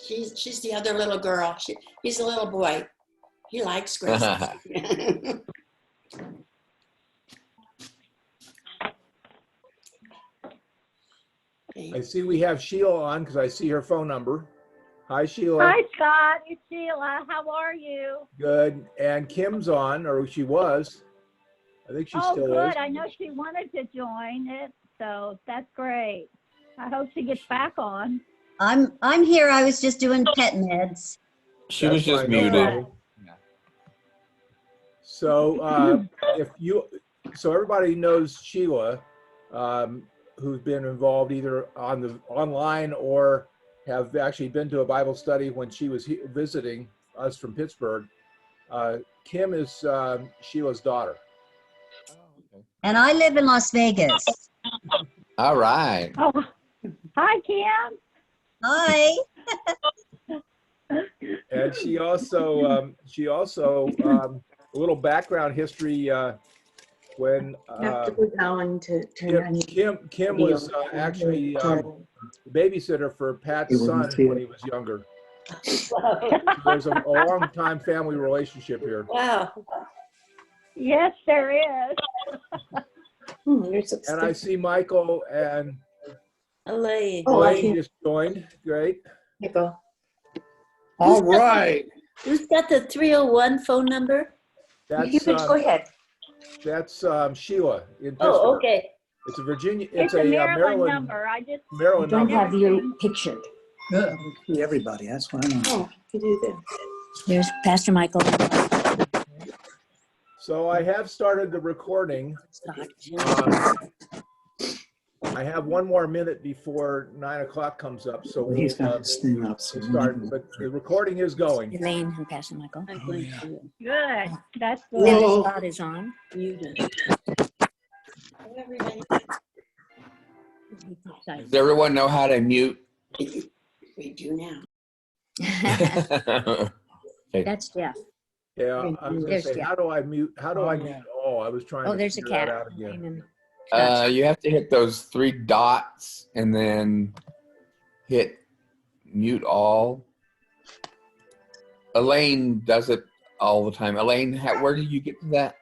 She's the other little girl. He's a little boy. He likes Grace. I see we have Sheila on because I see her phone number. Hi, Sheila. Hi, Scott. It's Sheila. How are you? Good. And Kim's on, or she was. I think she still good. is. I know she wanted to join it, so that's great. I hope she gets back on. I'm here. I was just doing pet meds. She was just muted. So so everybody knows Sheila, who's been involved either on the online or have actually been to a Bible study when she was visiting us from Pittsburgh. Kim is Sheila's daughter. And I live in Las Vegas. All right. Oh, hi, Kim. Hi. And she also a little background history when have to go down to turn on Kim was actually babysitter for Pat's son when he was younger. So there's a long time family relationship here. Wow. Yes, there is. And I see Michael and Elaine. Elaine just joined. Great. Michael. All right. Who's got the 301 phone number? You can go ahead. That's Sheila in Pittsburgh. Oh, okay. It's a Virginia. It's a Maryland number. Maryland Don't number. have you pictured. Good. See everybody. That's what I know. Oh, you do this. There's Pastor Michael. So I have started the recording. I have one more minute before 9 o'clock comes up, so He's got this thing up. So we'll start. But the recording is going. Elaine and Pastor Michael. Good. That's good. Linda Scott is on. Does everyone know how to mute? We do now. Okay. That's Jeff. Yeah, I was going to say, how do I mute? How do I mute? Oh, I was trying to There's a figure that cat. out again. You have to hit those 3 dots and then hit mute all. Elaine does it all the time. Elaine, where did you get to that?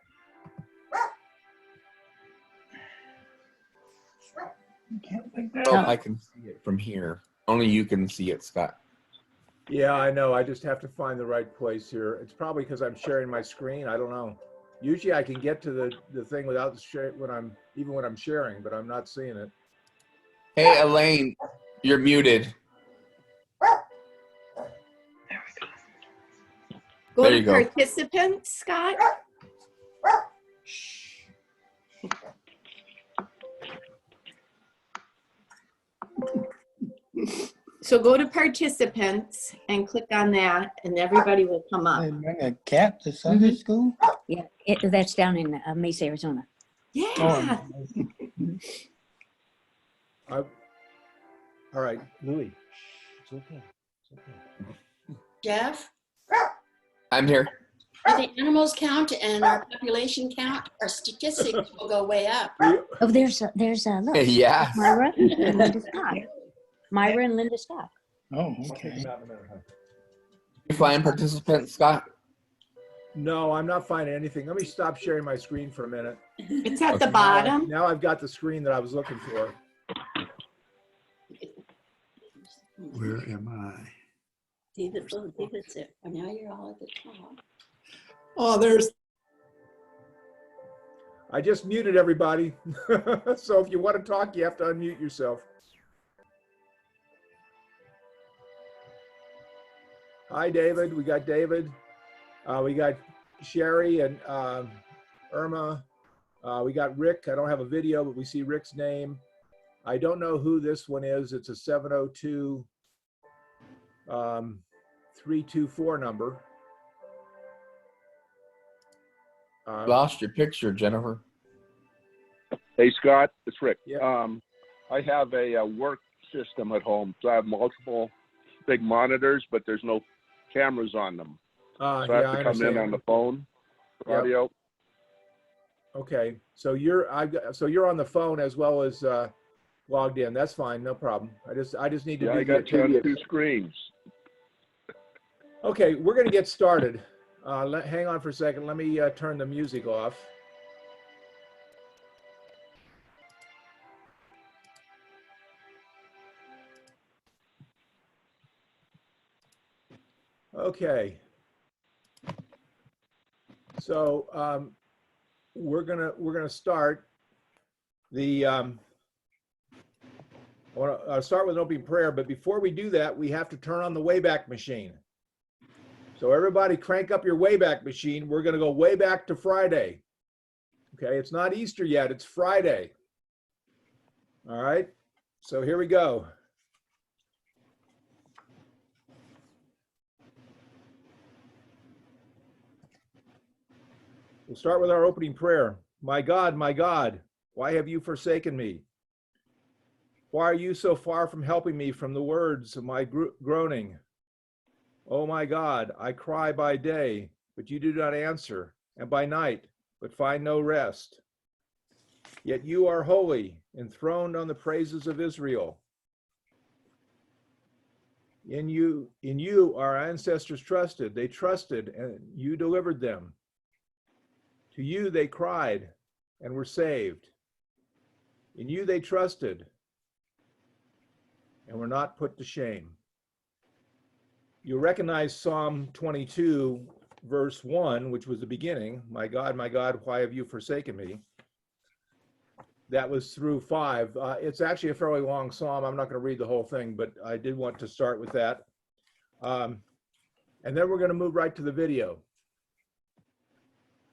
Oh, I can see it from here. Only you can see it, Scott. Yeah, I know. I just have to find the right place here. It's probably because I'm sharing my screen. I don't know. Usually I can get to the thing without when I'm sharing, but I'm not seeing it. Hey, Elaine, you're muted. Go There to you go. participants, Scott. So go to participants and click on that, and everybody will come up. They bring a cat to Sunday school? Yeah, that's down in Mesa, Arizona. Yeah. All right, Louis. It's okay. It's okay. Jeff, I'm here. if the animals count and our population count, our statistics will go way up. Oh, there's look. Yeah. Myra and Linda Scott. Myra and Linda Scott. Oh, okay. You find participants, Scott? No, I'm not finding anything. Let me stop sharing my screen for a minute. It's at the bottom. Now I've got the screen that I was looking for. Where am I? David's there. Oh, now you're all at the top. Oh, there's. I just muted everybody. So if you want to talk, you have to unmute yourself. Hi, David. We got David. We got Sherry and Irma. We got Rick. I don't have a video, but we see Rick's name. I don't know who this one is. It's a 702 324 number. Lost your picture, Jennifer. Hey, Scott, it's Rick. Yeah. I have a work system at home, so I have multiple big monitors, but there's no cameras on them. So I have to come in on the phone, audio. Okay, so you're on the phone as well as logged in. That's fine, no problem. I just need to. Yeah, I got you on 2 screens. Okay, we're going to get started. Hang on for a second. Let me turn the music off. Okay. So we're gonna start the. I want to start with an opening prayer, but before we do that, we have to turn on the Wayback Machine. So everybody crank up your Wayback Machine. We're going to go way back to Friday. Okay, it's not Easter yet, it's Friday. All right, so here we go. We'll start with our opening prayer. My God, why have you forsaken me? Why are you so far from helping me from the words of my groaning? Oh my God, I cry by day, but you do not answer, and by night, but find no rest. Yet you are holy, enthroned on the praises of Israel. In you our ancestors trusted. They trusted, and you delivered them. To you they cried and were saved. In you they trusted and were not put to shame. You'll recognize Psalm 22, verse 1, which was the beginning. My God, why have you forsaken me? That was through 5. It's actually a fairly long psalm. I'm not going to read the whole thing, but I did want to start with that. And then we're going to move right to the video.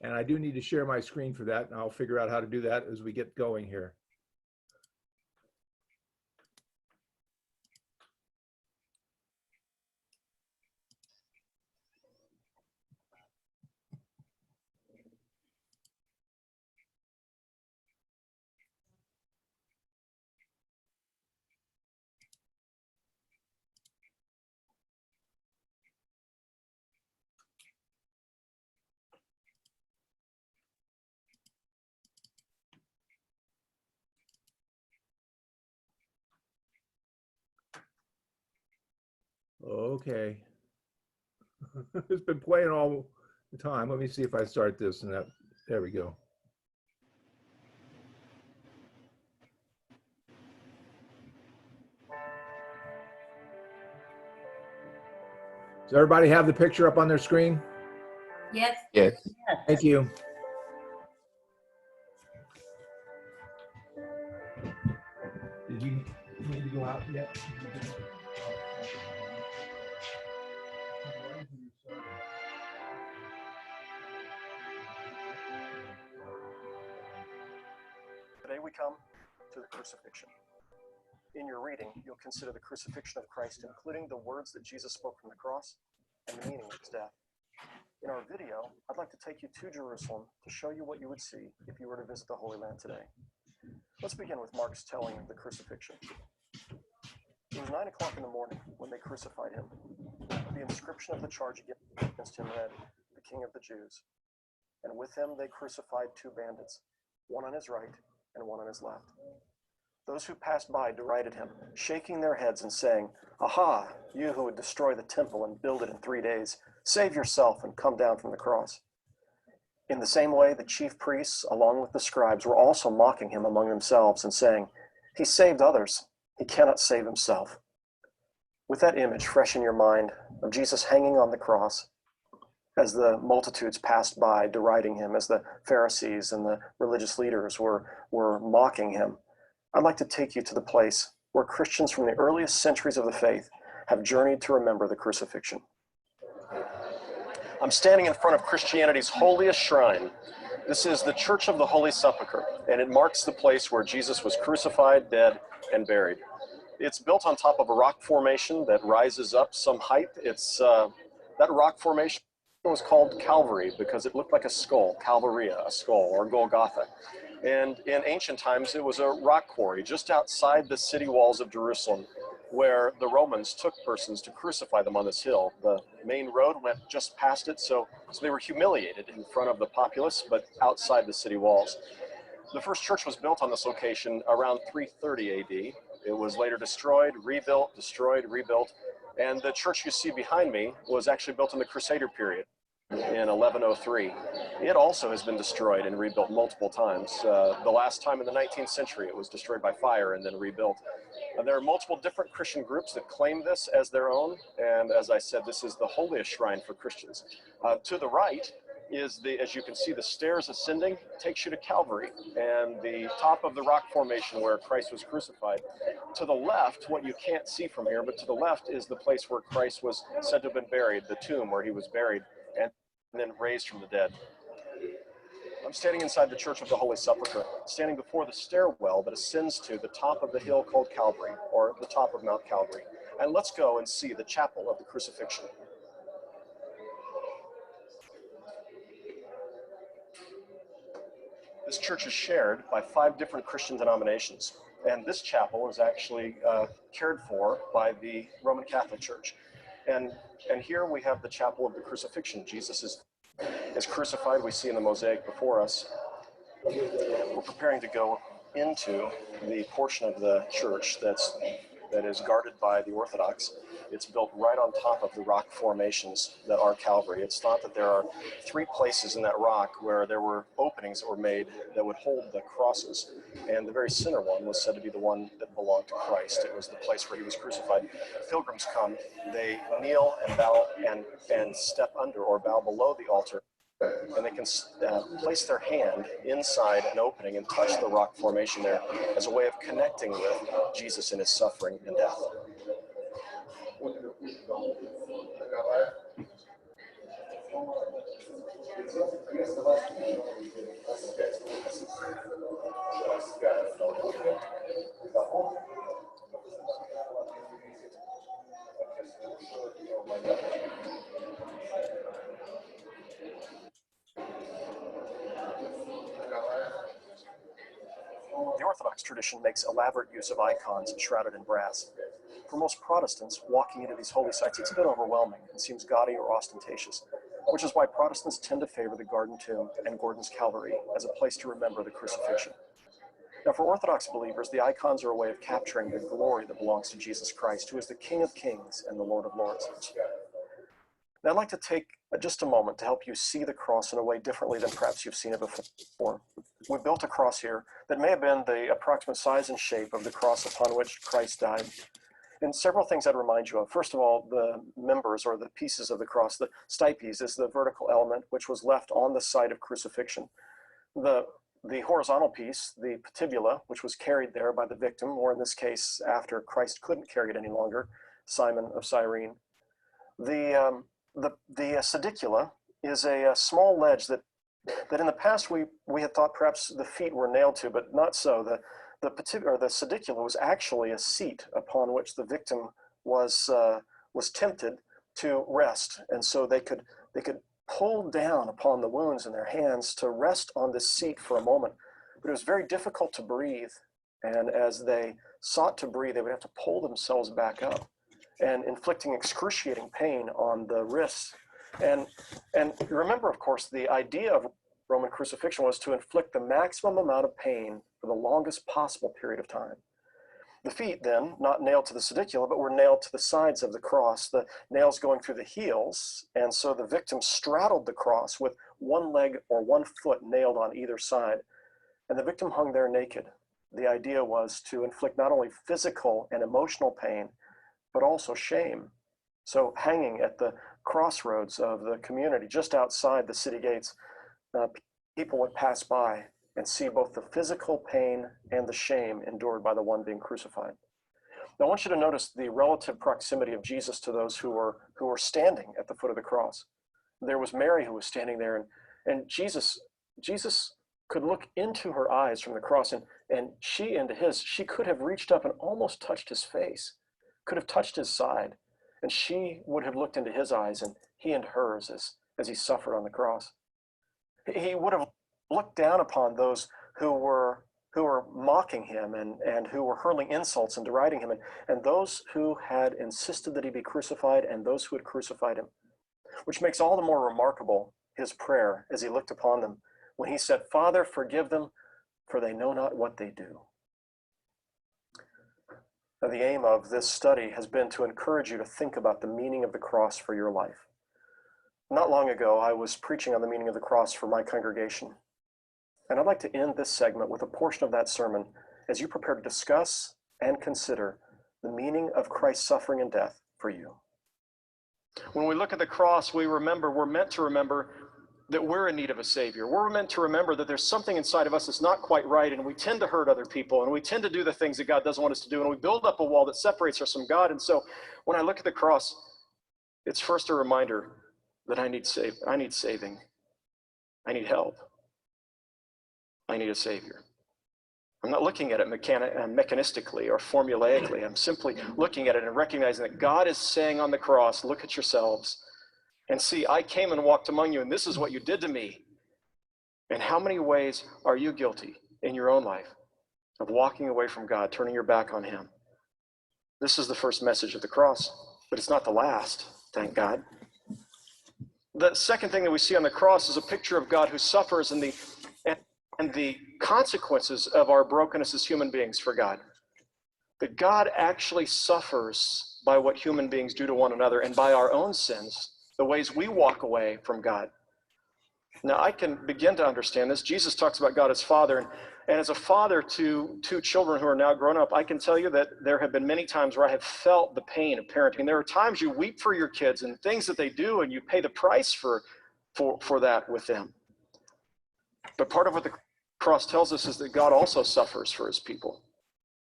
And I do need to share my screen for that, and I'll figure out how to do that as we get going here. Okay. It's been playing all the time. Let me see if I start this and that. There we go. Does everybody have the picture up on their screen? Yes. Yes. Thank you. Did you need to go out yet? Today we come to the crucifixion. In your reading, you'll consider the crucifixion of Christ, including the words that Jesus spoke from the cross and the meaning of his death. In our video, I'd like to take you to Jerusalem to show you what you would see if you were to visit the Holy Land today. Let's begin with Mark's telling of the crucifixion. It was 9 o'clock in the morning when they crucified him. The inscription of the charge against him read, "The King of the Jews." And with him they crucified 2 bandits, one on his right and one on his left. Those who passed by derided him, shaking their heads and saying, "Aha, you who would destroy the temple and build it in 3 days, save yourself and come down from the cross." In the same way, the chief priests, along with the scribes, were also mocking him among themselves and saying, "He saved others, he cannot save himself." With that image fresh in your mind of Jesus hanging on the cross, as the multitudes passed by deriding him, as the Pharisees and the religious leaders were mocking him, I'd like to take you to the place where Christians from the earliest centuries of the faith have journeyed to remember the crucifixion. I'm standing in front of Christianity's holiest shrine. This is the Church of the Holy Sepulchre, and it marks the place where Jesus was crucified, dead, and buried. It's built on top of a rock formation that rises up some height. That rock formation was called Calvary because it looked like a skull, Calvaria, a skull, or Golgotha. And in ancient times, it was a rock quarry just outside the city walls of Jerusalem, where the Romans took persons to crucify them on this hill. The main road went just past it, so they were humiliated in front of the populace, but outside the city walls. The first church was built on this location around 330 AD, It was later destroyed, rebuilt, destroyed, rebuilt. And the church you see behind me was actually built in the Crusader period in 1103. It also has been destroyed and rebuilt multiple times. The last time in the 19th century, it was destroyed by fire and then rebuilt. There are multiple different Christian groups that claim this as their own. And as I said, this is the holiest shrine for Christians. To the right is as you can see, the stairs ascending takes you to Calvary and the top of the rock formation where Christ was crucified. To the left, what you can't see from here, but to the left is the place where Christ was said to have been buried, the tomb where he was buried and then raised from the dead. I'm standing inside the Church of the Holy Sepulchre, standing before the stairwell that ascends to the top of the hill called Calvary, or the top of Mount Calvary. And let's go and see the chapel of the crucifixion. This church is shared by 5 different Christian denominations, and this chapel is actually cared for by the Roman Catholic Church. And here we have the chapel of the crucifixion. Jesus is crucified, we see in the mosaic before us. We're preparing to go into the portion of the church that is guarded by the Orthodox. It's built right on top of the rock formations that are Calvary. It's thought that there are 3 places in that rock where there were openings that were made that would hold the crosses. And the very center one was said to be the one that belonged to Christ. It was the place where he was crucified. Pilgrims come, they kneel and bow and step under or bow below the altar. And they can place their hand inside an opening and touch the rock formation there as a way of connecting with Jesus in his suffering and death. The Orthodox tradition makes elaborate use of icons shrouded in brass. For most Protestants, walking into these holy sites, it's a bit overwhelming and seems gaudy or ostentatious, which is why Protestants tend to favor the Garden Tomb and Gordon's Calvary as a place to remember the crucifixion. Now, for Orthodox believers, the icons are a way of capturing the glory that belongs to Jesus Christ, who is the King of Kings and the Lord of Lords. Now, I'd like to take just a moment to help you see the cross in a way differently than perhaps you've seen it before. We built a cross here that may have been the approximate size and shape of the cross upon which Christ died. And several things I'd remind you of. First of all, the members or the pieces of the cross. The stipes is the vertical element which was left on the site of crucifixion. The horizontal piece, the patibula, which was carried there by the victim, or in this case, after Christ couldn't carry it any longer, Simon of Cyrene. The sedicula is a small ledge that in the past we had thought perhaps the feet were nailed to, but not so. The sedicula was actually a seat upon which the victim was tempted to rest, and so they could pull down upon the wounds in their hands to rest on this seat for a moment. But it was very difficult to breathe, and as they sought to breathe, they would have to pull themselves back up, and inflicting excruciating pain on the wrists. And remember, of course, the idea of Roman crucifixion was to inflict the maximum amount of pain for the longest possible period of time. The feet then, not nailed to the sedicula, but were nailed to the sides of the cross, the nails going through the heels, and so the victim straddled the cross with one leg or one foot nailed on either side, and the victim hung there naked. The idea was to inflict not only physical and emotional pain, but also shame. So hanging at the crossroads of the community, just outside the city gates, people would pass by and see both the physical pain and the shame endured by the one being crucified. Now, I want you to notice the relative proximity of Jesus to those who were standing at the foot of the cross. There was Mary who was standing there, and Jesus could look into her eyes from the cross, and she into his. She could have reached up and almost touched his face, could have touched his side, and she would have looked into his eyes and he into hers as he suffered on the cross. He would have looked down upon those who were mocking him and who were hurling insults and deriding him, and those who had insisted that he be crucified and those who had crucified him, which makes all the more remarkable his prayer as he looked upon them when he said, "Father, forgive them, for they know not what they do." Now, the aim of this study has been to encourage you to think about the meaning of the cross for your life. Not long ago, I was preaching on the meaning of the cross for my congregation. And I'd like to end this segment with a portion of that sermon as you prepare to discuss and consider the meaning of Christ's suffering and death for you. When we look at the cross, we're meant to remember that we're in need of a Savior. We're meant to remember that there's something inside of us that's not quite right, and we tend to hurt other people, and we tend to do the things that God doesn't want us to do, and we build up a wall that separates us from God. And so when I look at the cross, it's first a reminder that I need saving. I need help. I need a Savior. I'm not looking at it mechanistically or formulaically. I'm simply looking at it and recognizing that God is saying on the cross, look at yourselves and see, I came and walked among you, and this is what you did to me. And how many ways are you guilty in your own life of walking away from God, turning your back on Him? This is the first message of the cross, but it's not the last, thank God. The second thing that we see on the cross is a picture of God who suffers and the consequences of our brokenness as human beings for God. That God actually suffers by what human beings do to one another and by our own sins, the ways we walk away from God. Now, I can begin to understand this. Jesus talks about God as Father, and as a father to two children who are now grown up, I can tell you that there have been many times where I have felt the pain of parenting. There are times you weep for your kids and things that they do, and you pay the price for that with them. But part of what the cross tells us is that God also suffers for His people.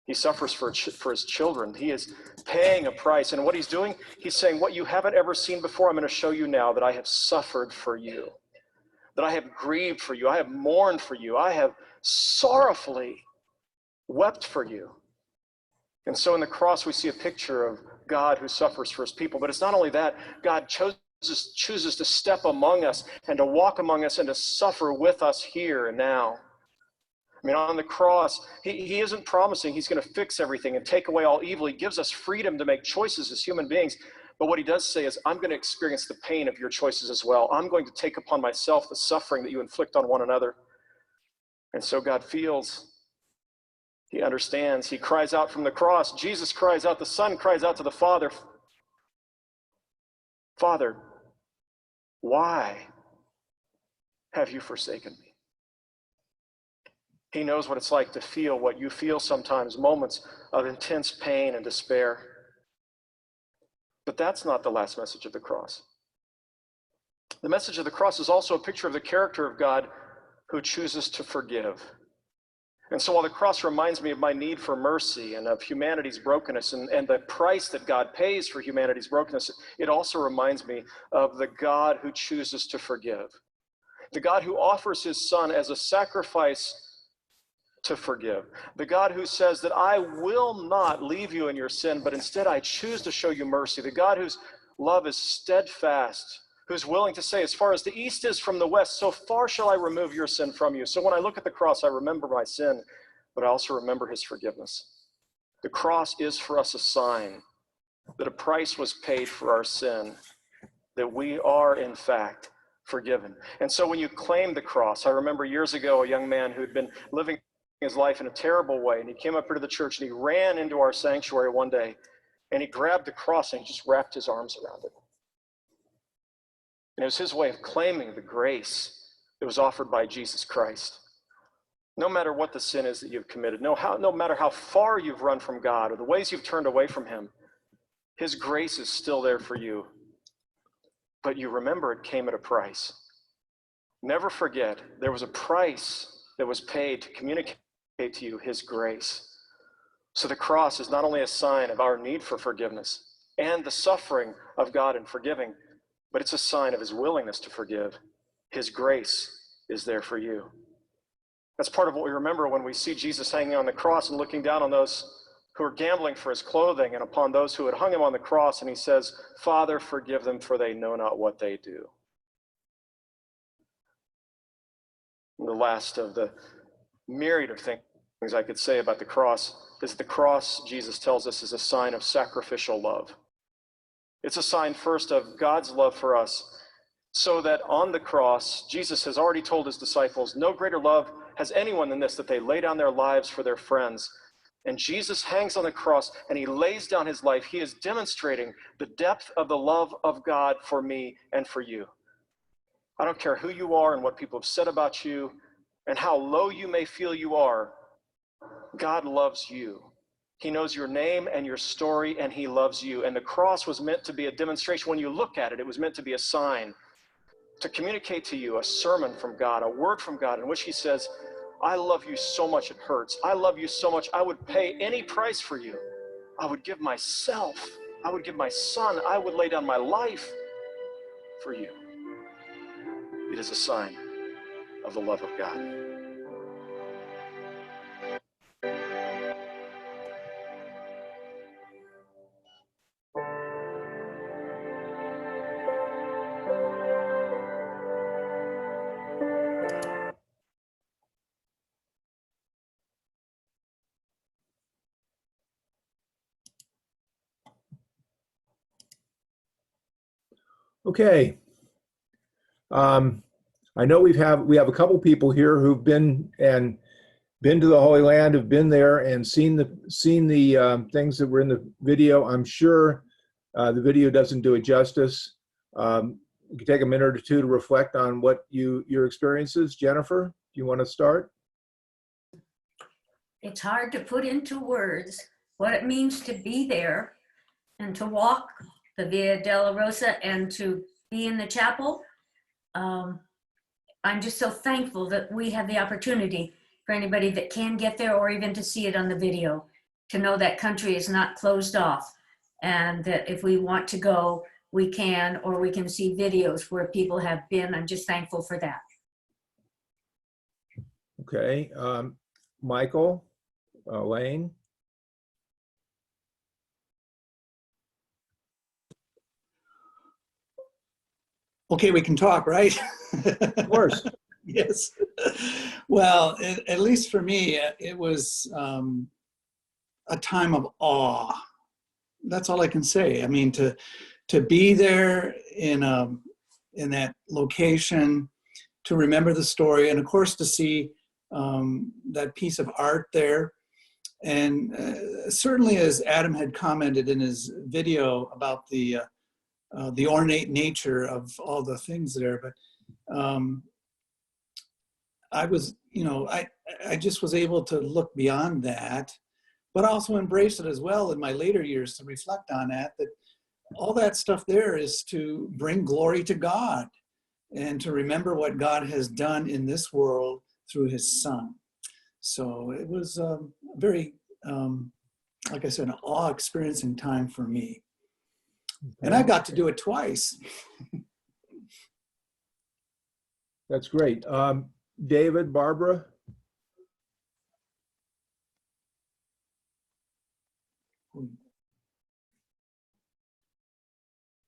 He suffers for His children. He is paying a price. And what He's doing, He's saying, what you haven't ever seen before, I'm going to show you now, that I have suffered for you, that I have grieved for you, I have mourned for you, I have sorrowfully wept for you. And so in the cross, we see a picture of God who suffers for His people. But it's not only that, God chooses to step among us and to walk among us and to suffer with us here and now. I mean, on the cross, he isn't promising He's going to fix everything and take away all evil. He gives us freedom to make choices as human beings. But what He does say is, I'm going to experience the pain of your choices as well. I'm going to take upon myself the suffering that you inflict on one another. And so God feels, He understands, He cries out from the cross. Jesus cries out, the Son cries out to the Father, Father, why have you forsaken me? He knows what it's like to feel what you feel sometimes, moments of intense pain and despair. But that's not the last message of the cross. The message of the cross is also a picture of the character of God who chooses to forgive. And so while the cross reminds me of my need for mercy and of humanity's brokenness and the price that God pays for humanity's brokenness, it also reminds me of the God who chooses to forgive. The God who offers His Son as a sacrifice to forgive. The God who says that I will not leave you in your sin, but instead I choose to show you mercy. The God whose love is steadfast, who's willing to say, as far as the east is from the west, so far shall I remove your sin from you. So when I look at the cross, I remember my sin, but I also remember His forgiveness. The cross is for us a sign that a price was paid for our sin, that we are in fact forgiven. And so when you claim the cross, I remember years ago a young man who'd been living his life in a terrible way, and he came up here to the church and he ran into our sanctuary one day and he grabbed the cross and he just wrapped his arms around it. And it was his way of claiming the grace that was offered by Jesus Christ. No matter what the sin is that you've committed, no matter how far you've run from God or the ways you've turned away from Him, His grace is still there for you. But you remember it came at a price. Never forget, there was a price that was paid to communicate to you His grace. So the cross is not only a sign of our need for forgiveness and the suffering of God in forgiving, but it's a sign of His willingness to forgive. His grace is there for you. That's part of what we remember when we see Jesus hanging on the cross and looking down on those who are gambling for His clothing and upon those who had hung Him on the cross, and He says, Father, forgive them, for they know not what they do. And the last of the myriad of things I could say about the cross is the cross, Jesus tells us, is a sign of sacrificial love. It's a sign first of God's love for us, so that on the cross, Jesus has already told His disciples, no greater love has anyone than this, that they lay down their lives for their friends. And Jesus hangs on the cross and he lays down his life. He is demonstrating the depth of the love of God for me and for you. I don't care who you are and what people have said about you and how low you may feel you are. God loves you. He knows your name and your story, and he loves you. And the cross was meant to be a demonstration. When you look at it, it was meant to be a sign to communicate to you a sermon from God, a word from God in which he says, I love you so much it hurts. I love you so much I would pay any price for you. I would give myself. I would give my son. I would lay down my life for you. It is a sign of the love of God. Okay. I know we have a couple people here who've been to the Holy Land, have been there and seen the things that were in the video. I'm sure the video doesn't do it justice. You can take a minute or two to reflect on what your experiences. Jennifer, do you want to start? It's hard to put into words what it means to be there and to walk the Via Dolorosa and to be in the chapel. I'm just so thankful that we have the opportunity for anybody that can get there or even to see it on the video, to know that country is not closed off and that if we want to go, we can, or we can see videos where people have been. I'm just thankful for that. Okay. Michael, Lane. Okay, we can talk, right? Of course. Yes. Well, at least for me, it was a time of awe. That's all I can say. I mean, to be there in that location, to remember the story, and of course to see that piece of art there. And certainly, as Adam had commented in his video about the ornate nature of all the things there, but I was, I just was able to look beyond that, but also embrace it as well in my later years to reflect on that all that stuff there is to bring glory to God and to remember what God has done in this world through his son. So it was a very, like I said, an awe-experiencing time for me. And I got to do it twice. That's great. David, Barbara?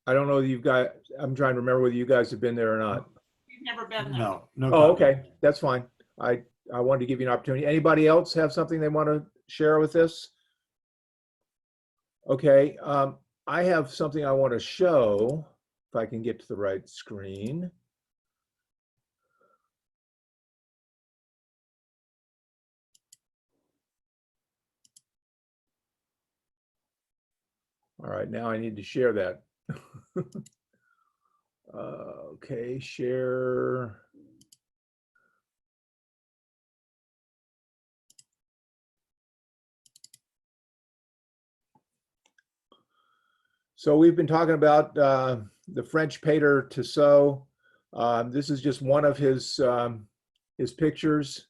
I don't know that you've got, I'm trying to remember whether you guys have been there or not. We've never been there. No. Oh, okay. That's fine. I wanted to give you an opportunity. Anybody else have something they want to share with this? Okay. I have something I want to show, if I can get to the right screen. All right, now I need to share that. Okay, share. So we've been talking about the French painter Tissot. This is just one of his pictures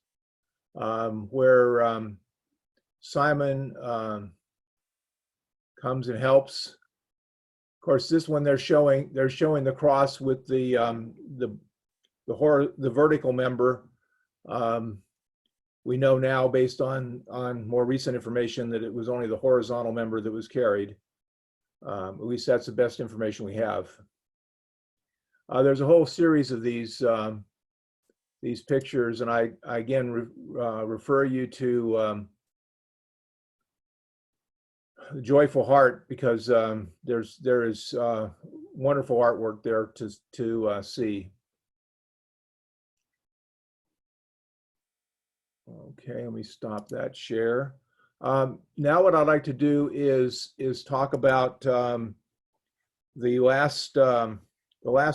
where Simon comes and helps. Of course, this one they're showing the cross with the vertical member. We know now, based on more recent information, that it was only the horizontal member that was carried. At least that's the best information we have. There's a whole series of these pictures, and I again refer you to Joyful Heart, because there is wonderful artwork there to see. Okay, let me stop that share. Now what I'd like to do is talk about the last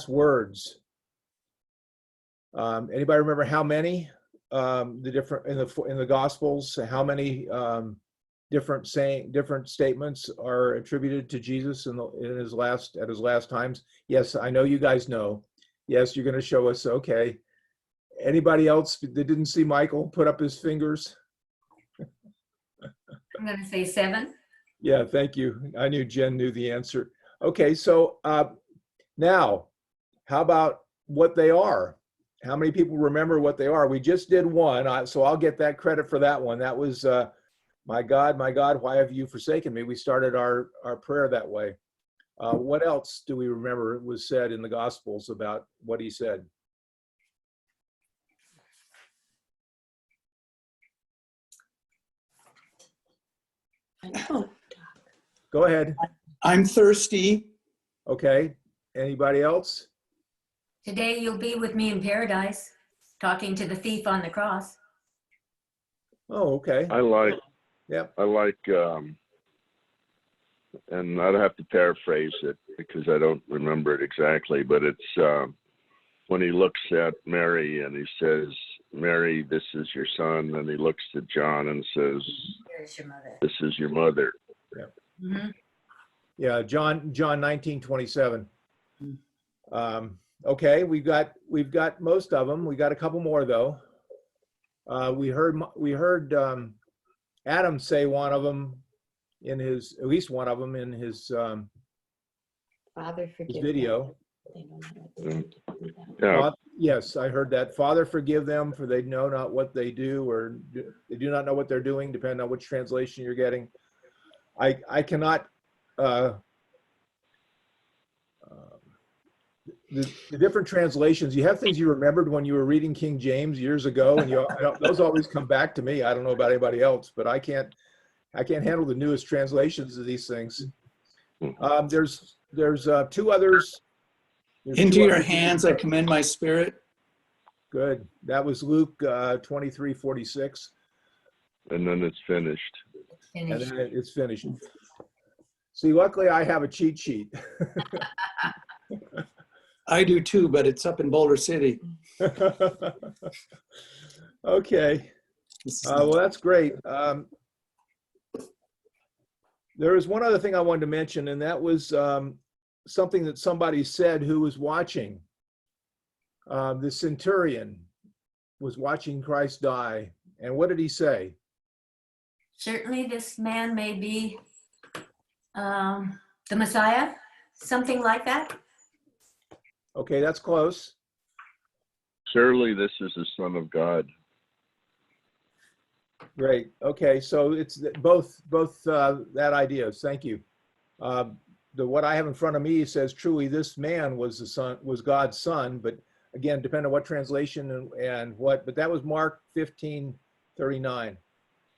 words. Anybody remember how many the different in the Gospels? How many different statements are attributed to Jesus at his last times? Yes, I know you guys know. Yes, you're going to show us. Okay. Anybody else that didn't see Michael put up his fingers? I'm going to say 7. Yeah, thank you. I knew Jen knew the answer. Okay, so now, how about what they are? How many people remember what they are? We just did one, so I'll get that credit for that one. That was, my God, why have you forsaken me? We started our prayer that way. What else do we remember was said in the Gospels about what he said? Go ahead. I'm thirsty. Okay. Anybody else? Today you'll be with me in paradise, talking to the thief on the cross. Oh, okay. I like, Yep. and I'd have to paraphrase it because I don't remember it exactly, but it's when he looks at Mary and he says, Mary, this is your son. And he looks to John and says, Here's your mother. this is your mother. Yeah. Mm-hmm. Yeah, John 19:27. Okay, we've got most of them. We got a couple more though. We heard Adam say one of them in his, at least one of them in his Father, forgive his video. them. Yeah. Yes, I heard that. Father, forgive them, for they know not what they do, or they do not know what they're doing, depending on which translation you're getting. I cannot. The different translations, you have things you remembered when you were reading King James years ago, and those always come back to me. I don't know about anybody else, but I can't handle the newest translations of these things. There's two others. Into your hands I commend my spirit. Good. That was Luke 23:46. And then it's finished. And then it's finished. See, luckily I have a cheat sheet. I do too, but it's up in Boulder City. Okay. Well, that's great. There was one other thing I wanted to mention, and that was something that somebody said who was watching. The centurion was watching Christ die. And what did he say? Certainly this man may be the Messiah, something like that. Okay, that's close. Surely this is the Son of God. Great. Okay, so it's both that ideas. Thank you. What I have in front of me says, truly this man was God's son, but again, depending on what translation and what, but that was Mark 15:39.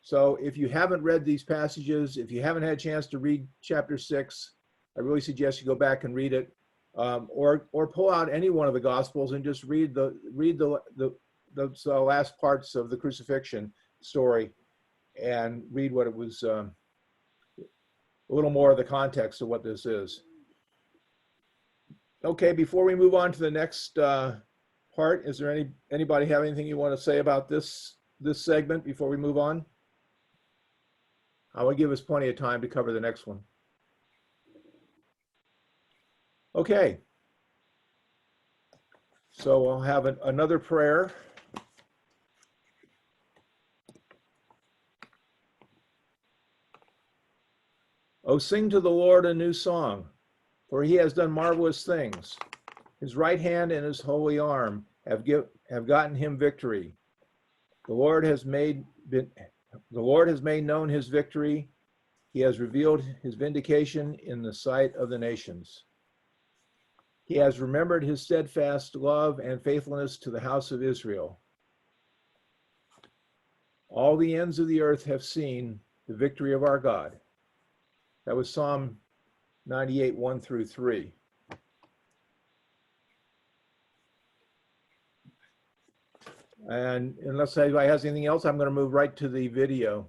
So if you haven't read these passages, if you haven't had a chance to read chapter 6, I really suggest you go back and read it, or pull out any one of the Gospels and just read the last parts of the crucifixion story, and read what it was, a little more of the context of what this is. Okay, before we move on to the next part, is there anybody have anything you want to say about this segment before we move on? I will give us plenty of time to cover the next one. Okay. So I'll have another prayer. Oh, sing to the Lord a new song, for he has done marvelous things. His right hand and his holy arm have gotten him victory. The Lord has made known his victory. He has revealed his vindication in the sight of the nations. He has remembered his steadfast love and faithfulness to the house of Israel. All the ends of the earth have seen the victory of our God. That was Psalm 98, 1-3. And unless anybody has anything else, I'm going to move right to the video.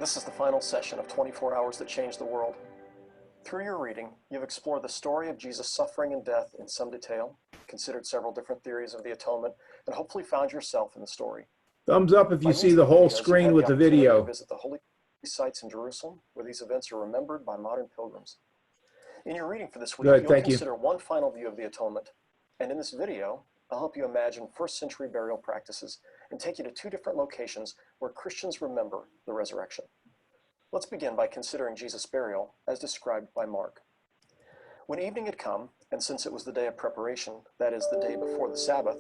This is the final session of 24 Hours That Changed the World. Through your reading, you've explored the story of Jesus' suffering and death in some detail, considered several different theories of the atonement, and hopefully found yourself in the story. Thumbs up if By you means see of the whole videos, you've screen had with the opportunity video. to visit the holy sites in Jerusalem, where these events are remembered by modern pilgrims. In your reading for this week, Good, you'll thank you. consider one final view of the atonement. And in this video, I'll help you imagine first century burial practices and take you to two different locations where Christians remember the resurrection. Let's begin by considering Jesus' burial as described by Mark. When evening had come, and since it was the day of preparation, that is, the day before the Sabbath,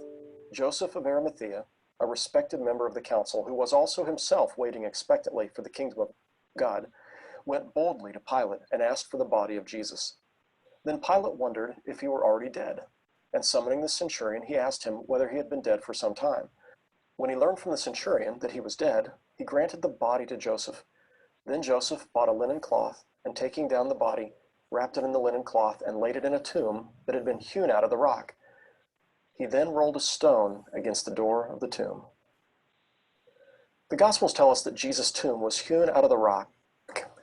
Joseph of Arimathea, a respected member of the council, who was also himself waiting expectantly for the kingdom of God, went boldly to Pilate and asked for the body of Jesus. Then Pilate wondered if he were already dead, and summoning the centurion, he asked him whether he had been dead for some time. When he learned from the centurion that he was dead, he granted the body to Joseph. Then Joseph bought a linen cloth, and taking down the body, wrapped it in the linen cloth and laid it in a tomb that had been hewn out of the rock. He then rolled a stone against the door of the tomb. The Gospels tell us that Jesus' tomb was hewn out of the rock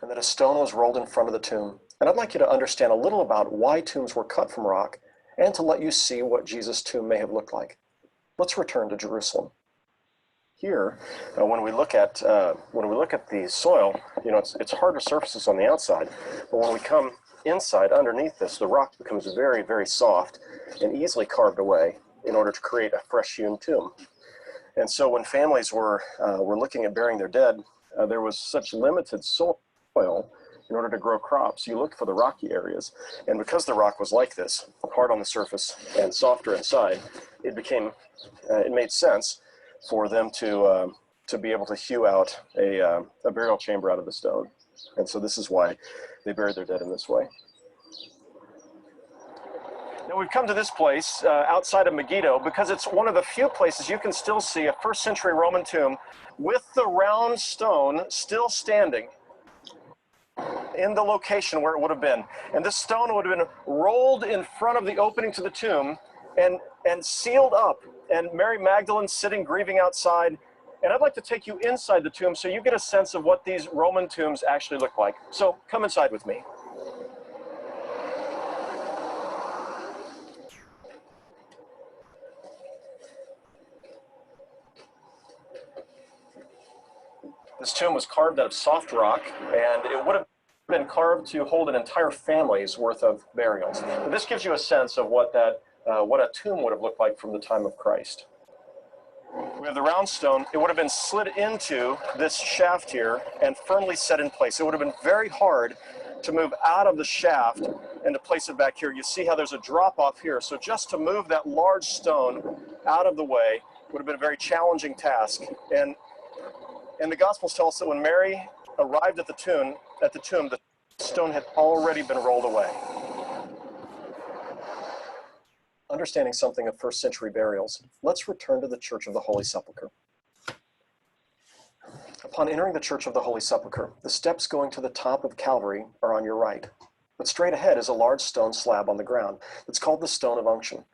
and that a stone was rolled in front of the tomb. And I'd like you to understand a little about why tombs were cut from rock and to let you see what Jesus' tomb may have looked like. Let's return to Jerusalem. Here, when we look at the soil, you know, it's harder surfaces on the outside, but when we come inside underneath this, the rock becomes very, very soft and easily carved away in order to create a fresh hewn tomb. And so when families were looking at burying their dead, there was such limited soil in order to grow crops. You looked for the rocky areas, and because the rock was like this, hard on the surface and softer inside, it made sense for them to be able to hew out a burial chamber out of the stone. And so this is why they buried their dead in this way. Now we've come to this place outside of Megiddo because it's one of the few places you can still see a first century Roman tomb with the round stone still standing in the location where it would have been. And this stone would have been rolled in front of the opening to the tomb and sealed up. And Mary Magdalene sitting grieving outside. And I'd like to take you inside the tomb so you get a sense of what these Roman tombs actually look like. So come inside with me. This tomb was carved out of soft rock, and it would have been carved to hold an entire family's worth of burials. But this gives you a sense of what a tomb would have looked like from the time of Christ. We have the round stone. It would have been slid into this shaft here and firmly set in place. It would have been very hard to move out of the shaft and to place it back here. You see how there's a drop off here. So just to move that large stone out of the way would have been a very challenging task. And the Gospels tell us that when Mary arrived at the tomb, the stone had already been rolled away. Understanding something of first century burials, let's return to the Church of the Holy Sepulchre. Upon entering the Church of the Holy Sepulchre, the steps going to the top of Calvary are on your right. But straight ahead is a large stone slab on the ground. It's called the Stone of Unction.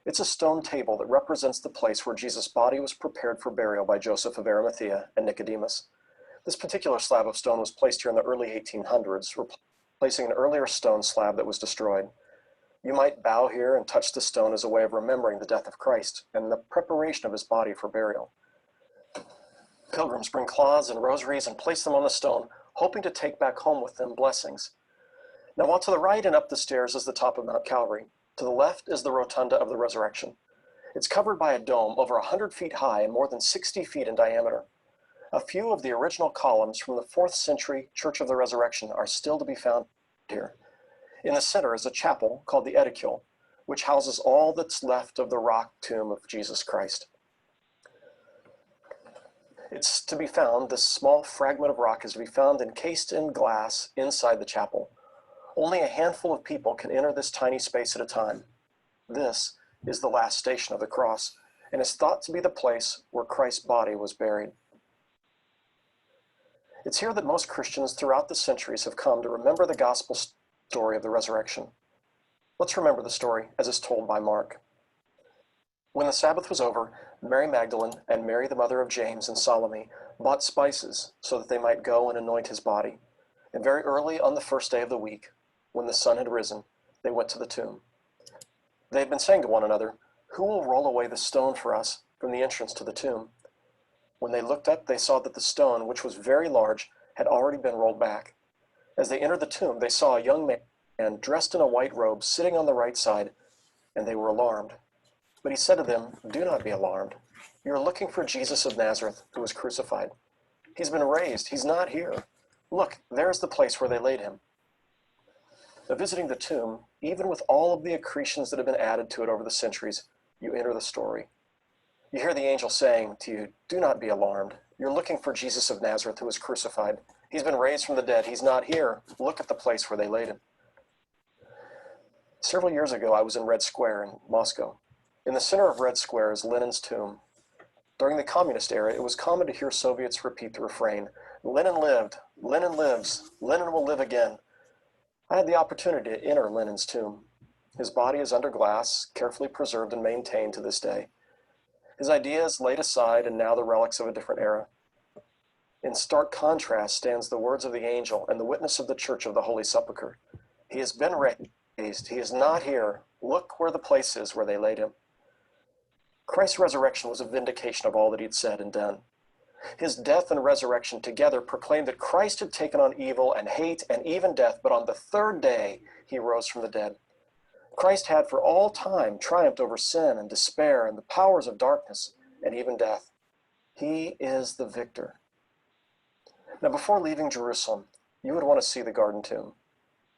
It's a stone table that represents the place where Jesus' body was prepared for burial by Joseph of Arimathea and Nicodemus. This particular slab of stone was placed here in the early 1800s, replacing an earlier stone slab that was destroyed. You might bow here and touch the stone as a way of remembering the death of Christ and the preparation of his body for burial. Pilgrims bring cloths and rosaries and place them on the stone, hoping to take back home with them blessings. Now, while to the right and up the stairs is the top of Mount Calvary, to the left is the Rotunda of the Resurrection. It's covered by a dome over 100 feet high and more than 60 feet in diameter. A few of the original columns from the 4th century Church of the Resurrection are still to be found here. In the center is a chapel called the Edicule, which houses all that's left of the rock tomb of Jesus Christ. It's to be found, this small fragment of rock is to be found encased in glass inside the chapel. Only a handful of people can enter this tiny space at a time. This is the last station of the cross, and is thought to be the place where Christ's body was buried. It's here that most Christians throughout the centuries have come to remember the gospel story of the resurrection. Let's remember the story as is told by Mark. When the Sabbath was over, Mary Magdalene and Mary the mother of James and Salome bought spices so that they might go and anoint his body. And very early on the first day of the week, when the sun had risen, they went to the tomb. They had been saying to one another, "Who will roll away the stone for us from the entrance to the tomb?" When they looked up, they saw that the stone, which was very large, had already been rolled back. As they entered the tomb, they saw a young man dressed in a white robe sitting on the right side, and they were alarmed. But he said to them, "Do not be alarmed. You are looking for Jesus of Nazareth, who was crucified. He's been raised. He's not here. Look, there's the place where they laid him." Now, visiting the tomb, even with all of the accretions that have been added to it over the centuries, you enter the story. You hear the angel saying to you, "Do not be alarmed. You're looking for Jesus of Nazareth, who was crucified. He's been raised from the dead. He's not here. Look at the place where they laid him." Several years ago, I was in Red Square in Moscow. In the center of Red Square is Lenin's tomb. During the communist era, it was common to hear Soviets repeat the refrain, "Lenin lived, Lenin lives, Lenin will live again." I had the opportunity to enter Lenin's tomb. His body is under glass, carefully preserved and maintained to this day. His ideas laid aside and now the relics of a different era. In stark contrast stands the words of the angel and the witness of the Church of the Holy Sepulchre. He has been raised. He is not here. Look where the place is where they laid him. Christ's resurrection was a vindication of all that he'd said and done. His death and resurrection together proclaimed that Christ had taken on evil and hate and even death, but on the third day he rose from the dead. Christ had for all time triumphed over sin and despair and the powers of darkness and even death. He is the victor. Now, before leaving Jerusalem, you would want to see the garden tomb.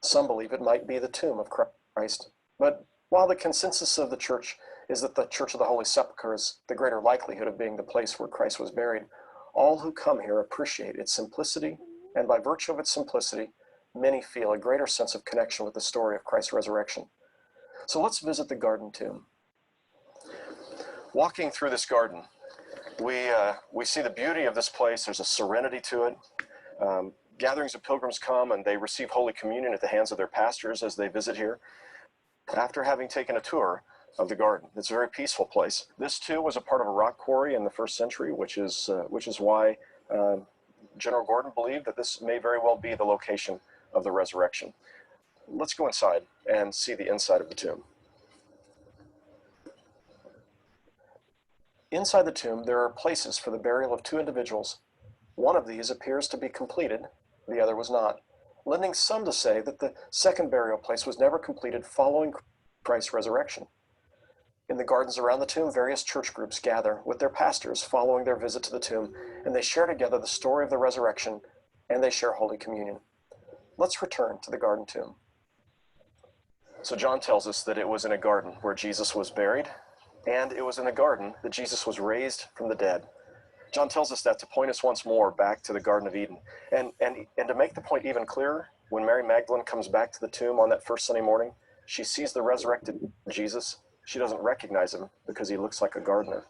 Some believe it might be the tomb of Christ, but while the consensus of the church is that the Church of the Holy Sepulchre is the greater likelihood of being the place where Christ was buried, all who come here appreciate its simplicity, and by virtue of its simplicity, many feel a greater sense of connection with the story of Christ's resurrection. So let's visit the garden tomb. Walking through this garden, we see the beauty of this place. There's a serenity to it. Gatherings of pilgrims come and they receive Holy Communion at the hands of their pastors as they visit here. After having taken a tour of the garden, it's a very peaceful place. This too was a part of a rock quarry in the 1st century, which is why General Gordon believed that this may very well be the location of the resurrection. Let's go inside and see the inside of the tomb. Inside the tomb, there are places for the burial of 2 individuals. One of these appears to be completed, the other was not, lending some to say that the second burial place was never completed following Christ's resurrection. In the gardens around the tomb, various church groups gather with their pastors following their visit to the tomb, and they share together the story of the resurrection, and they share Holy Communion. Let's return to the garden tomb. So John tells us that it was in a garden where Jesus was buried, and it was in the garden that Jesus was raised from the dead. John tells us that to point us once more back to the Garden of Eden. And to make the point even clearer, when Mary Magdalene comes back to the tomb on that first Sunday morning, she sees the resurrected Jesus. She doesn't recognize him because he looks like a gardener.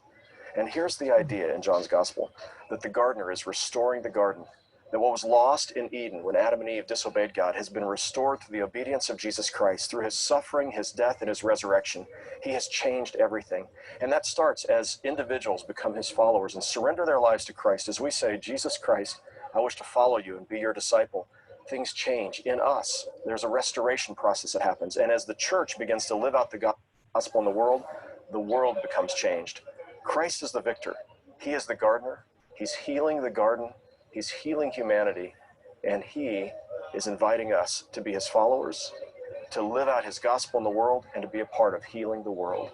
And here's the idea in John's Gospel, that the gardener is restoring the garden. That what was lost in Eden when Adam and Eve disobeyed God has been restored through the obedience of Jesus Christ, through his suffering, his death, and his resurrection. He has changed everything. And that starts as individuals become his followers and surrender their lives to Christ. As we say, "Jesus Christ, I wish to follow you and be your disciple," things change in us. There's a restoration process that happens. And as the church begins to live out the gospel in the world becomes changed. Christ is the victor. He is the gardener. He's healing the garden. He's healing humanity, and he is inviting us to be his followers, to live out his gospel in the world, and to be a part of healing the world.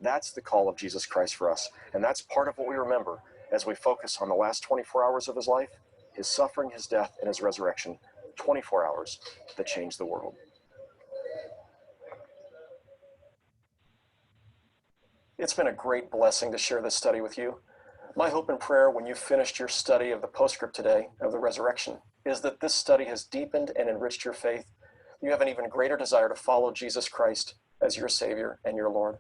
That's the call of Jesus Christ for us, and that's part of what we remember as we focus on the last 24 hours of his life, his suffering, his death, and his resurrection. 24 hours that changed the world. It's been a great blessing to share this study with you. My hope and prayer when you've finished your study of the postscript today of the resurrection is that this study has deepened and enriched your faith. You have an even greater desire to follow Jesus Christ as your Savior and your Lord.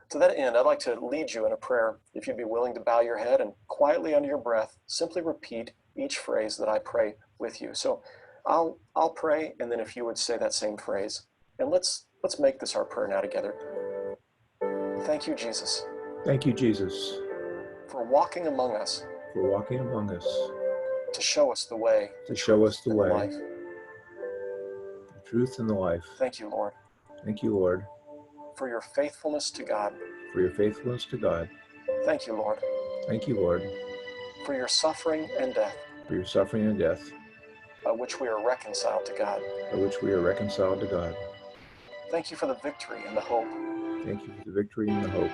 To that end, I'd like to lead you in a prayer. If you'd be willing to bow your head and quietly under your breath, simply repeat each phrase that I pray with you. So I'll pray, and then if you would say that same phrase. And let's make this our prayer now together. Thank you, Jesus. Thank you, Jesus, for walking among us, for walking among us, to show us the way, to show us the and way, life. the truth and the life. Thank you, Lord, Thank you, Lord, for your faithfulness to God. for your faithfulness to God. Thank you, Lord, Thank you, Lord, for your suffering and death, for your suffering and death, by which we are reconciled to God. by which we are reconciled to God. Thank you for the victory and the hope Thank you for the victory and the hope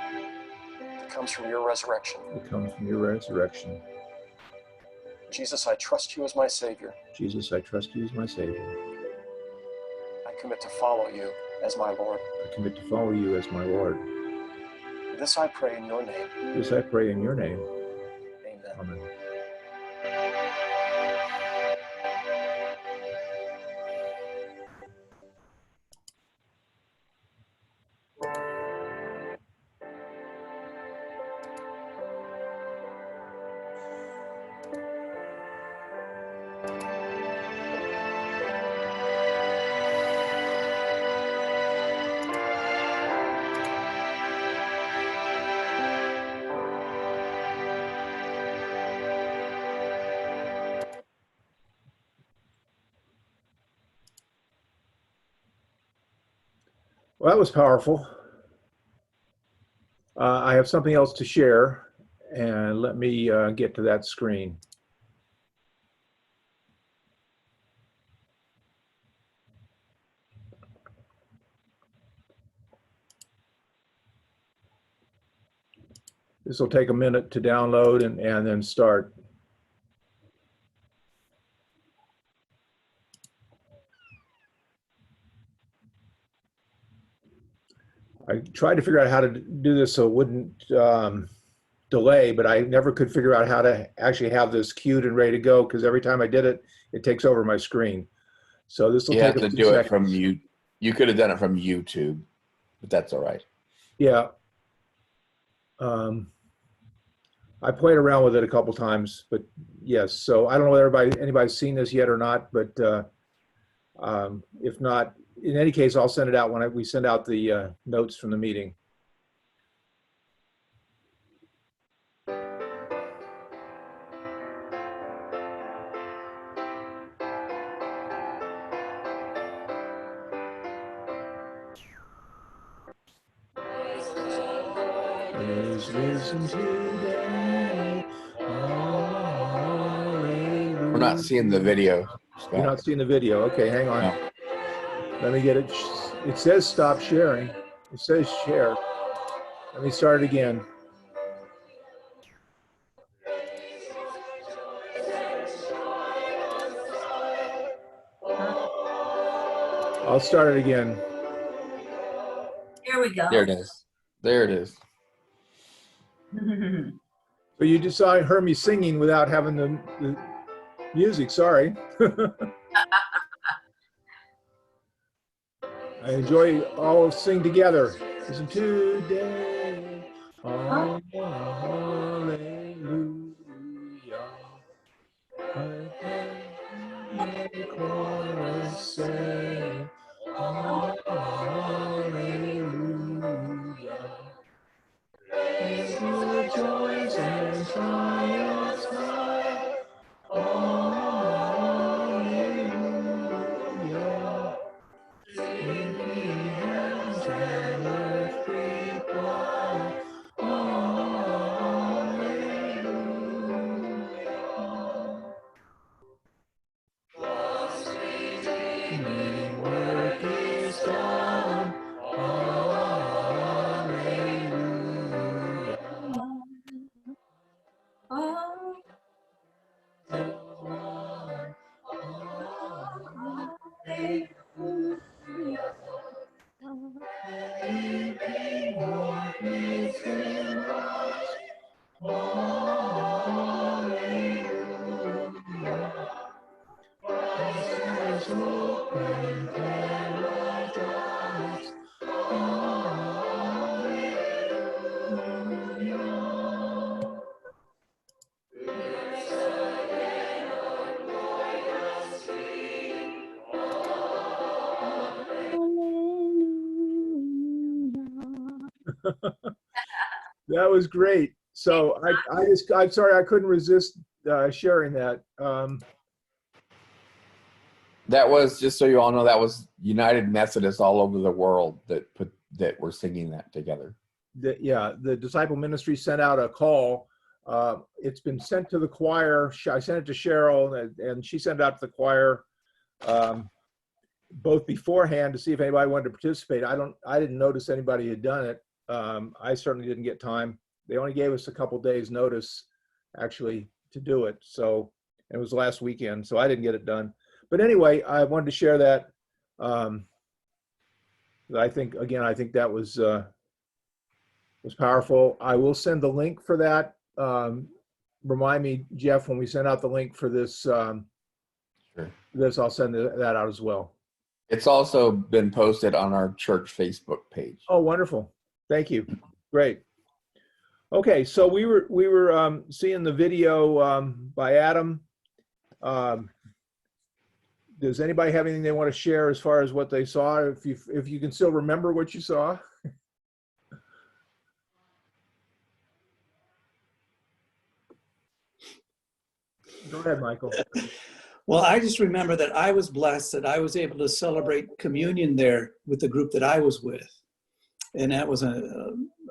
that comes from your resurrection. that comes from your resurrection. Jesus, I trust you as my Savior. Jesus, I trust you as my Savior. I commit to follow you as my Lord. I commit to follow you as my Lord. This I pray in your name. This I pray in your name. Amen. Amen. Well, that was powerful. I have something else to share, and let me get to that screen. This will take a minute to download and then start. I tried to figure out how to do this so it wouldn't delay, but I never could figure out how to actually have this queued and ready to go, because every time I did it, it takes over my screen. So this will You take have a to few do it seconds. from you. You could have done it from YouTube, but that's all right. Yeah. I played around with it a couple times, but yes. So I don't know whether anybody's seen this yet or not, but if not, in any case, I'll send it out when we send out the notes from the meeting. Is risen today. We're not seeing the video, Scott. You're not seeing the video. Okay, hang on. No. Let me get it. It says stop sharing. It says share. Let me start it again. I'll start it again. Here we go. There it is. There it is. So you just heard me singing without having the music. Sorry. I enjoy all sing together. Listen today. Hallelujah. The chorus say, hallelujah. Rejoice and triumph high. Hallelujah. In the heavens and earth reply. Hallelujah. The work is done. Hallelujah. That was great. So I'm sorry, I couldn't resist sharing that. That was, just so you all know, that was United Methodists all over the world that were singing that together. The disciple ministry sent out a call. It's been sent to the choir. I sent it to Cheryl, and she sent it out to the choir both beforehand to see if anybody wanted to participate. I didn't notice anybody had done it. I certainly didn't get time. They only gave us a couple days notice, actually, to do it. So it was last weekend, so I didn't get it done. But anyway, I wanted to share that. I think that was powerful. I will send the link for that. Remind me, Jeff, when we send out the link for this. Sure. This, I'll send that out as well. It's also been posted on our church Facebook page. Oh, wonderful! Thank you. Great. Okay, so we were seeing the video by Adam. Does anybody have anything they want to share as far as what they saw? If you can still remember what you saw. Go ahead, Michael. Well, I just remember that I was blessed that I was able to celebrate communion there with the group that I was with. And that was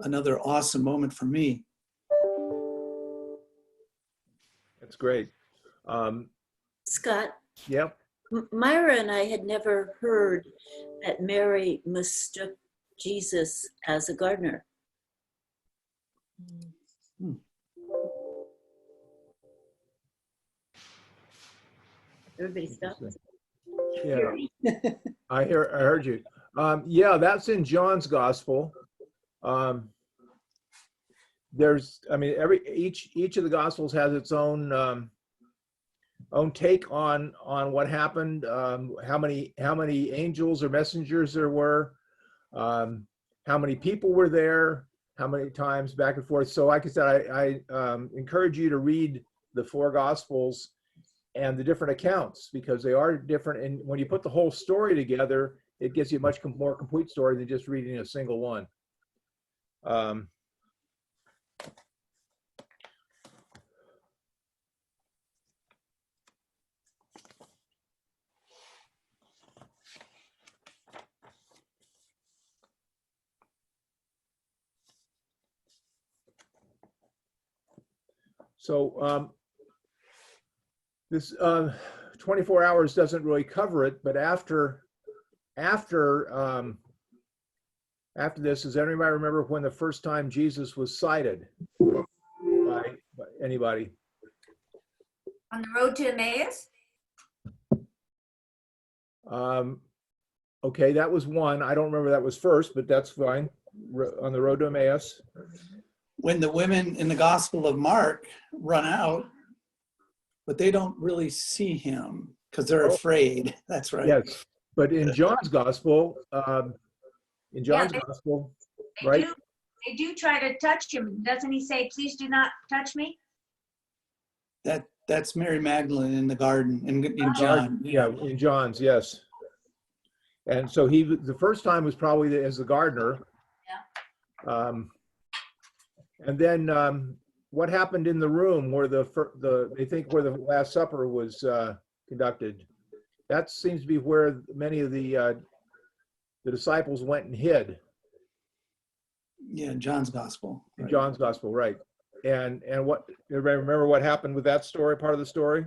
another awesome moment for me. That's great. Scott? Yep. Myra and I had never heard that Mary mistook Jesus as a gardener. Everybody stop. Yeah, I heard you. Yeah, that's in John's gospel. Each of the gospels has its own take on what happened, how many angels or messengers there were, how many people were there, how many times back and forth. So like I said, I encourage you to read the four gospels and the different accounts, because they are different. And when you put the whole story together, it gives you a much more complete story than just reading a single one. So this 24 hours doesn't really cover it, but after this, does anybody remember when the first time Jesus was sighted by anybody? On the road to Emmaus? Okay, that was one. I don't remember that was first, but that's fine. On the road to Emmaus. When the women in the Gospel of Mark run out, but they don't really see him because they're afraid. That's right. Yes, but in John's Gospel, Gospel, right? They do try to touch him. Doesn't he say, "Please do not touch me"? That's Mary Magdalene in the garden in John. Yeah, in John's, yes. And so the first time was probably as the gardener. Yeah. And then what happened in the room where they think where the Last Supper was conducted? That seems to be where many of the disciples went and hid. Yeah, in John's Gospel. In John's Gospel, right. And what, everybody remember what happened with that story, part of the story?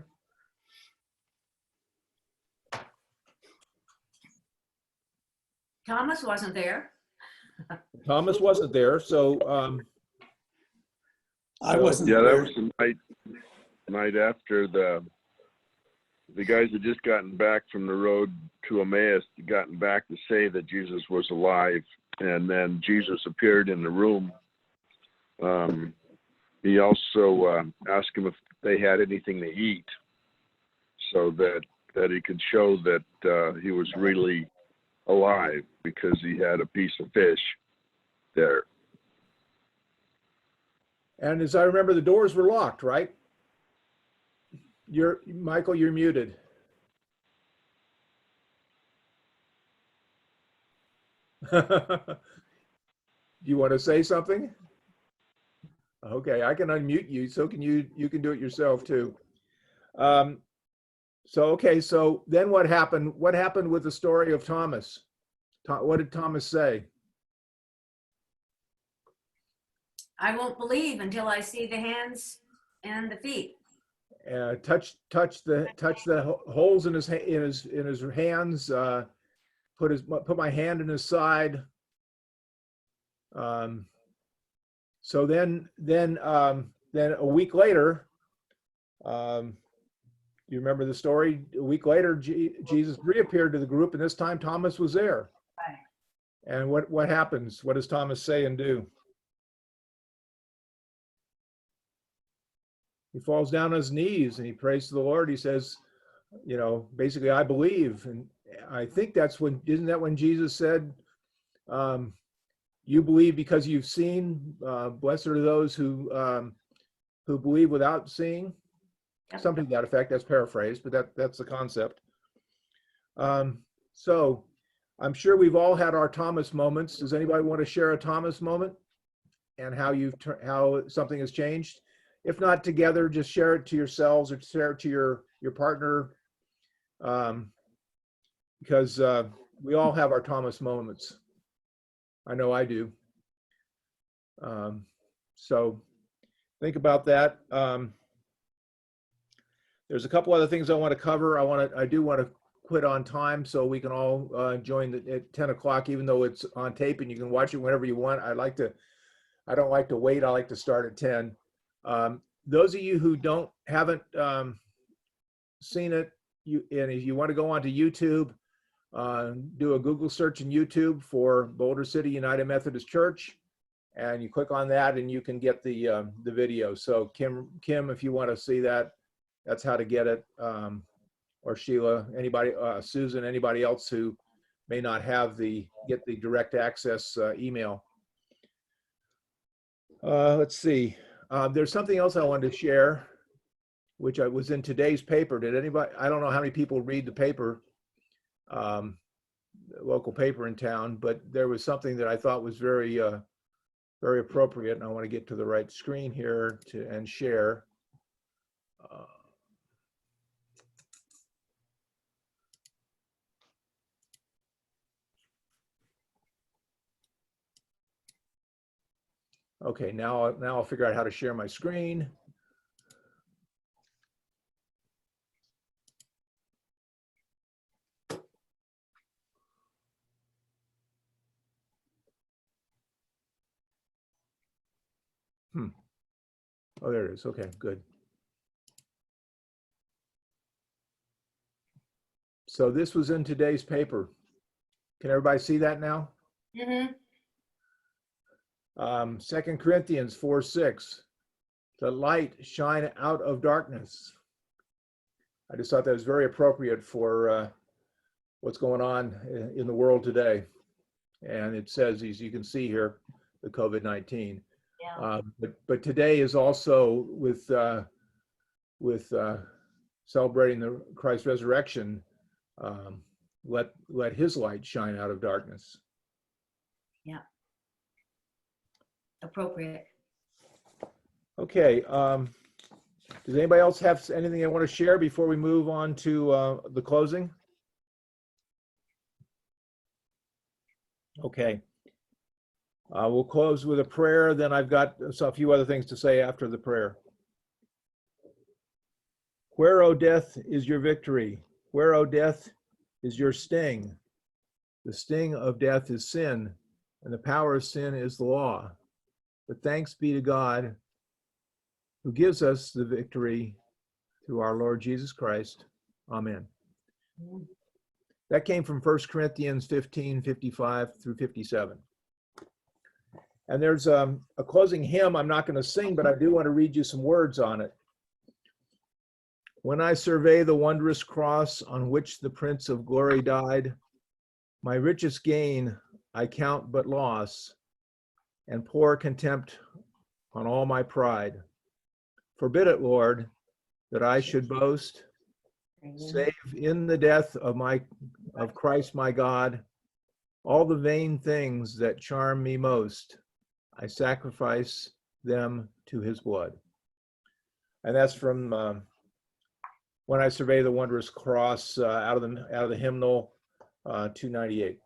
Thomas wasn't there. Thomas wasn't there, so I wasn't. Yeah, there. that was the night after the guys had just gotten back from the road to Emmaus, gotten back to say that Jesus was alive, and then Jesus appeared in the room. He also asked them if they had anything to eat, so that he could show that he was really alive, because he had a piece of fish there. And as I remember, the doors were locked, right? Michael, you're muted. Do you want to say something? Okay, I can unmute you. So can you. You can do it yourself too. So then what happened? What happened with the story of Thomas? What did Thomas say? I won't believe until I see the hands and the feet. Touch the holes in his hands. Put my hand in his side. So then a week later, you remember the story? A week later, Jesus reappeared to the group, and this time Thomas was there. Right. And what happens? What does Thomas say and do? He falls down on his knees and he prays to the Lord. He says, basically, I believe. And I think isn't that when Jesus said, you believe because you've seen, blessed are those who believe without seeing? Yep. Something to that effect. That's paraphrased, but that's the concept. So I'm sure we've all had our Thomas moments. Does anybody want to share a Thomas moment and how something has changed? If not together, just share it to yourselves or share it to your partner, because we all have our Thomas moments. I know I do. So think about that. There's a couple other things I want to cover. I do want to quit on time so we can all join at 10 o'clock, even though it's on tape and you can watch it whenever you want. I don't like to wait. I like to start at 10. Those of you who haven't seen it, and if you want to go onto YouTube, do a Google search in YouTube for Boulder City United Methodist Church, and you click on that and you can get the video. So Kim, if you want to see that, that's how to get it. Or Sheila, anybody, Susan, anybody else who may not get the direct access email. Let's see. There's something else I wanted to share, which was in today's paper. Did anybody? I don't know how many people read the paper, local paper in town, but there was something that I thought was very, very appropriate, and I want to get to the right screen here and share. Okay, now I'll figure out how to share my screen. Oh, there it is. Okay, good. So this was in today's paper. Can everybody see that now? Mm-hmm. 2 Corinthians 4:6, the light shine out of darkness. I just thought that was very appropriate for what's going on in the world today. And it says, as you can see here, the COVID-19. Yeah. But today is also with celebrating the Christ resurrection. Let his light shine out of darkness. Yeah. Appropriate. Okay. Does anybody else have anything they want to share before we move on to the closing? Okay. We'll close with a prayer. Then I've got a few other things to say after the prayer. Where, O death, is your victory? Where, O death, is your sting? The sting of death is sin, and the power of sin is the law. But thanks be to God, who gives us the victory through our Lord Jesus Christ. Amen. That came from 1 Corinthians 15:55 through 57. And there's a closing hymn I'm not going to sing, but I do want to read you some words on it. When I survey the wondrous cross on which the Prince of Glory died, my richest gain I count but loss, and pour contempt on all my pride. Forbid it, Lord, that I should boast, save in the death of Christ my God, all the vain things that charm me most. I sacrifice them to his blood. And that's from When I Survey the Wondrous Cross, out of the hymnal 298.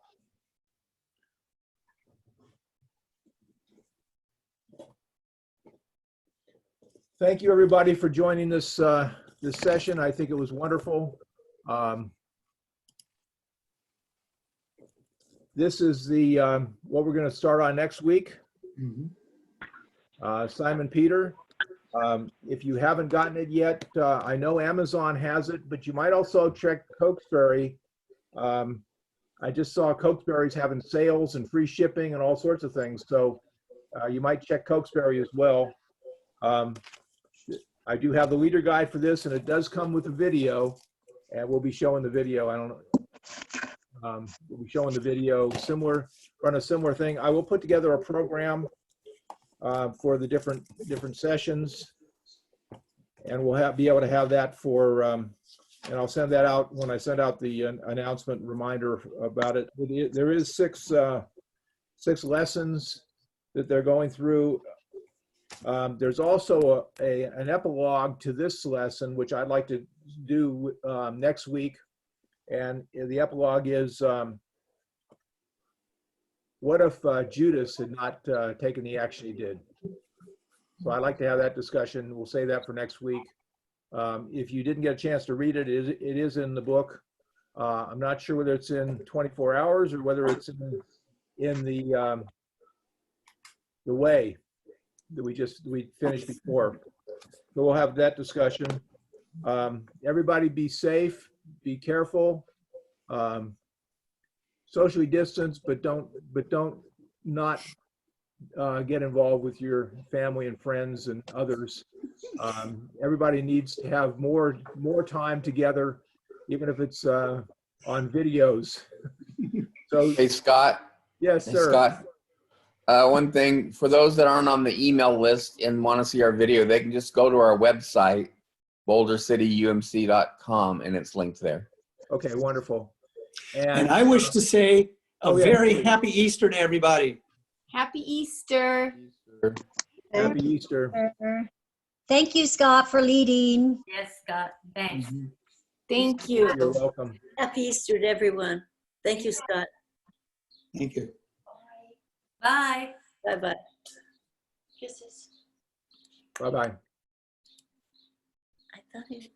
Thank you, everybody, for joining this this session. I think it was wonderful. This is the what we're going to start on next week. Simon Peter. If you haven't gotten it yet, I know Amazon has it, but you might also check Cokesbury. I just saw Cokesbury's having sales and free shipping and all sorts of things, so you might check Cokesbury as well. I do have the leader guide for this, and it does come with a video, and we'll be showing the video. I don't know. We'll be showing the video run a similar thing. I will put together a program for the different sessions, and we'll be able to have that for, and I'll send that out when I send out the announcement reminder about it. There is six lessons that they're going through. There's also an epilogue to this lesson, which I'd like to do next week. And the epilogue is, what if Judas had not taken the action he did? So I'd like to have that discussion. We'll save that for next week. If you didn't get a chance to read it, it is in the book. I'm not sure whether it's in 24 hours or whether it's in the way that we finished before. So we'll have that discussion. Everybody be safe, be careful, socially distance, but don't not get involved with your family and friends and others. Everybody needs to have more time together, even if it's on videos. So, Hey, Scott. Yes, Hey, sir. Scott. One thing, for those that aren't on the email list and want to see our video, they can just go to our website, bouldercityumc.com, and it's linked there. Okay, wonderful. And I wish to say a very happy Easter to everybody. Happy Easter. Happy Easter. Thank you, Scott, for leading. Yes, Scott. Thanks. Thank you. You're welcome. Happy Easter to everyone. Thank you, Scott. Thank you. Bye. Bye-bye. Kisses. Bye-bye. I thought he